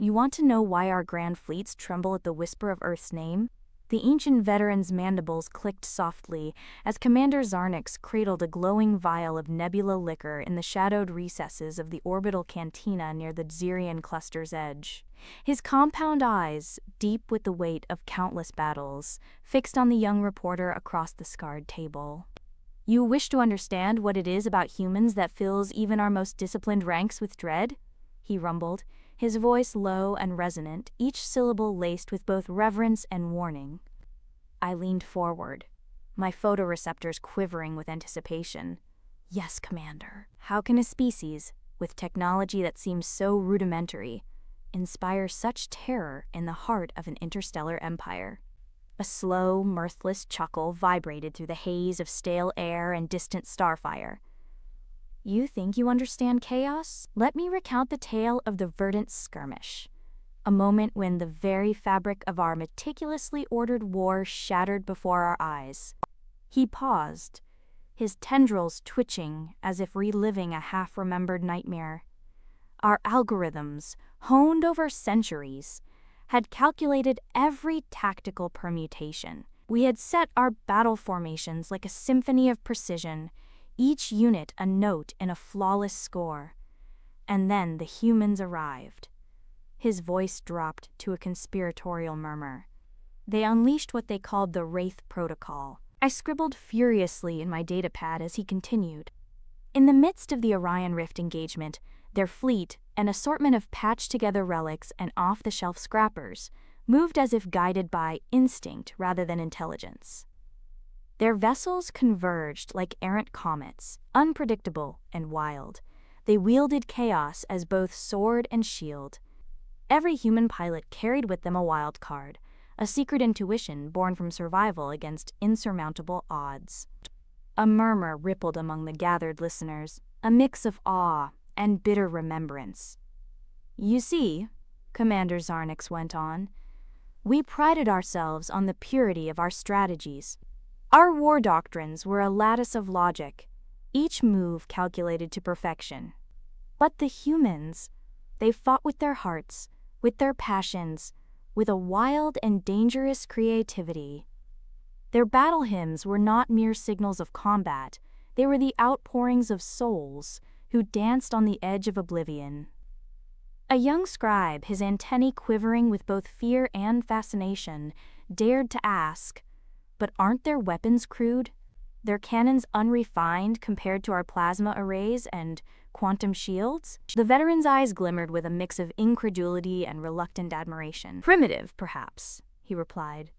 You want to know why our grand fleets tremble at the whisper of Earth's name? The ancient veteran's mandibles clicked softly as Commander Zarnix cradled a glowing vial of nebula liquor in the shadowed recesses of the orbital cantina near the Xerian cluster's edge. His compound eyes, deep with the weight of countless battles, fixed on the young reporter across the scarred table. You wish to understand what it is about humans that fills even our most disciplined ranks with dread? He rumbled, his voice low and resonant, each syllable laced with both reverence and warning. I leaned forward, my photoreceptors quivering with anticipation. Yes, Commander. How can a species, with technology that seems so rudimentary, inspire such terror in the heart of an interstellar empire? A slow, mirthless chuckle vibrated through the haze of stale air and distant starfire. You think you understand chaos? Let me recount the tale of the Verdant Skirmish, a moment when the very fabric of our meticulously ordered war shattered before our eyes. He paused, his tendrils twitching as if reliving a half-remembered nightmare. Our algorithms, honed over centuries, had calculated every tactical permutation. We had set our battle formations like a symphony of precision, each unit a note in a flawless score. And then the humans arrived. His voice dropped to a conspiratorial murmur. They unleashed what they called the Wraith Protocol. I scribbled furiously in my datapad as he continued. In the midst of the Orion Rift engagement, their fleet, an assortment of patched-together relics and off-the-shelf scrappers, moved as if guided by instinct rather than intelligence. Their vessels converged like errant comets, unpredictable and wild. They wielded chaos as both sword and shield. Every human pilot carried with them a wild card, a secret intuition born from survival against insurmountable odds. A murmur rippled among the gathered listeners, a mix of awe and bitter remembrance. You see, Commander Zarnix went on, we prided ourselves on the purity of our strategies. Our war doctrines were a lattice of logic, each move calculated to perfection. But the humans, they fought with their hearts, with their passions, with a wild and dangerous creativity. Their battle hymns were not mere signals of combat, they were the outpourings of souls who danced on the edge of oblivion. A young scribe, his antennae quivering with both fear and fascination, dared to ask, but aren't their weapons crude? Their cannons unrefined compared to our plasma arrays and quantum shields? The veteran's eyes glimmered with a mix of incredulity and reluctant admiration. Primitive, perhaps, he replied,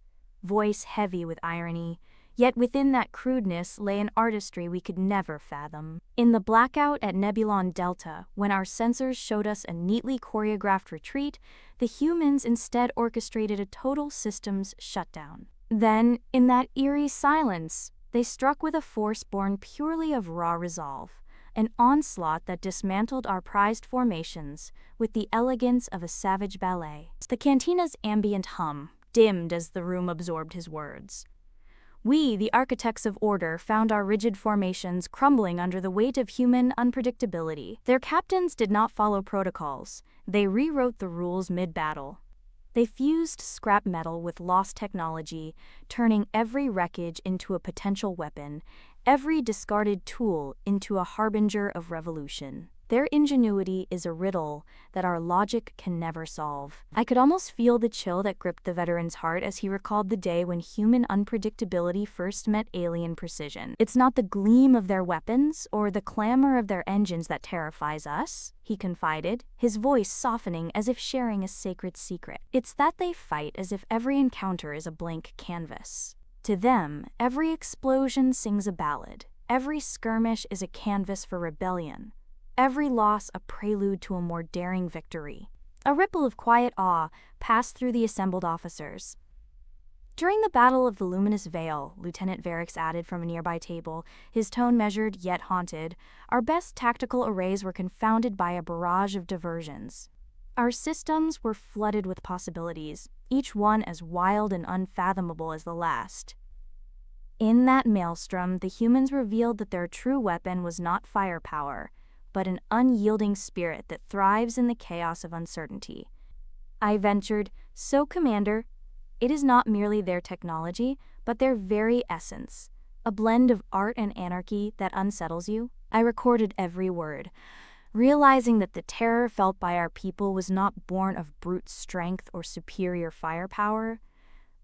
voice heavy with irony, yet within that crudeness lay an artistry we could never fathom. In the blackout at Nebulon Delta, when our sensors showed us a neatly choreographed retreat, the humans instead orchestrated a total systems shutdown. Then, in that eerie silence, they struck with a force born purely of raw resolve, an onslaught that dismantled our prized formations with the elegance of a savage ballet. The cantina's ambient hum dimmed as the room absorbed his words. We, the architects of order, found our rigid formations crumbling under the weight of human unpredictability. Their captains did not follow protocols. They rewrote the rules mid-battle. They fused scrap metal with lost technology, turning every wreckage into a potential weapon, every discarded tool into a harbinger of revolution. Their ingenuity is a riddle that our logic can never solve. I could almost feel the chill that gripped the veteran's heart as he recalled the day when human unpredictability first met alien precision. It's not the gleam of their weapons or the clamor of their engines that terrifies us, he confided, his voice softening as if sharing a sacred secret. It's that they fight as if every encounter is a blank canvas. To them, every explosion sings a ballad, every skirmish is a canvas for rebellion. Every loss a prelude to a more daring victory. A ripple of quiet awe passed through the assembled officers. During the Battle of the Luminous Veil, Lieutenant Varix added from a nearby table, his tone measured yet haunted, our best tactical arrays were confounded by a barrage of diversions. Our systems were flooded with possibilities, each one as wild and unfathomable as the last. In that maelstrom, the humans revealed that their true weapon was not firepower, but an unyielding spirit that thrives in the chaos of uncertainty. I ventured, "So, Commander, it is not merely their technology, but their very essence, a blend of art and anarchy that unsettles you." I recorded every word, realizing that the terror felt by our people was not born of brute strength or superior firepower,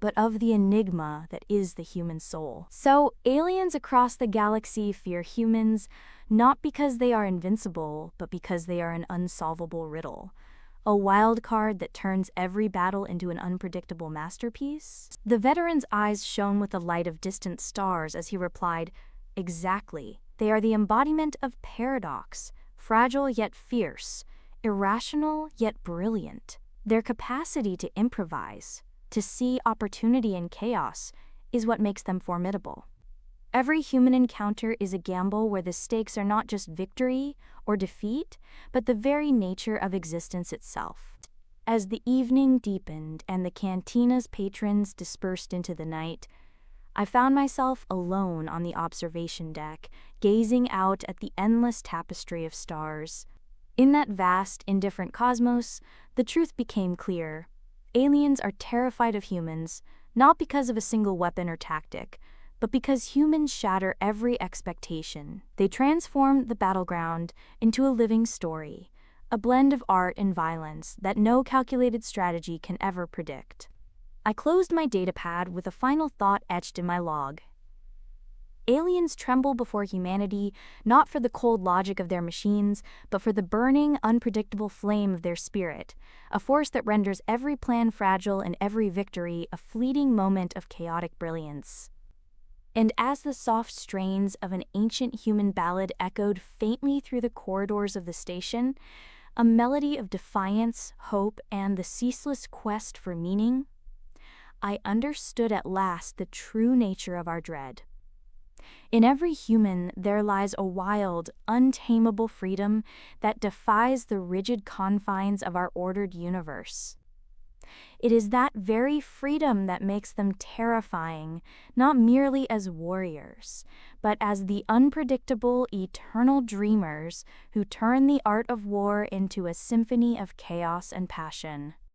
but of the enigma that is the human soul. So, aliens across the galaxy fear humans not because they are invincible, but because they are an unsolvable riddle, a wild card that turns every battle into an unpredictable masterpiece. The veteran's eyes shone with the light of distant stars as he replied, "Exactly. They are the embodiment of paradox, fragile yet fierce, irrational yet brilliant. Their capacity to improvise, to see opportunity in chaos, is what makes them formidable. Every human encounter is a gamble where the stakes are not just victory or defeat, but the very nature of existence itself." As the evening deepened and the cantina's patrons dispersed into the night, I found myself alone on the observation deck, gazing out at the endless tapestry of stars. In that vast, indifferent cosmos, the truth became clear. Aliens are terrified of humans, not because of a single weapon or tactic, but because humans shatter every expectation. They transform the battleground into a living story, a blend of art and violence that no calculated strategy can ever predict. I closed my datapad with a final thought etched in my log. Aliens tremble before humanity, not for the cold logic of their machines, but for the burning, unpredictable flame of their spirit, a force that renders every plan fragile and every victory a fleeting moment of chaotic brilliance. And as the soft strains of an ancient human ballad echoed faintly through the corridors of the station, a melody of defiance, hope, and the ceaseless quest for meaning, I understood at last the true nature of our dread. In every human there lies a wild, untamable freedom that defies the rigid confines of our ordered universe. It is that very freedom that makes them terrifying, not merely as warriors, but as the unpredictable, eternal dreamers who turn the art of war into a symphony of chaos and passion.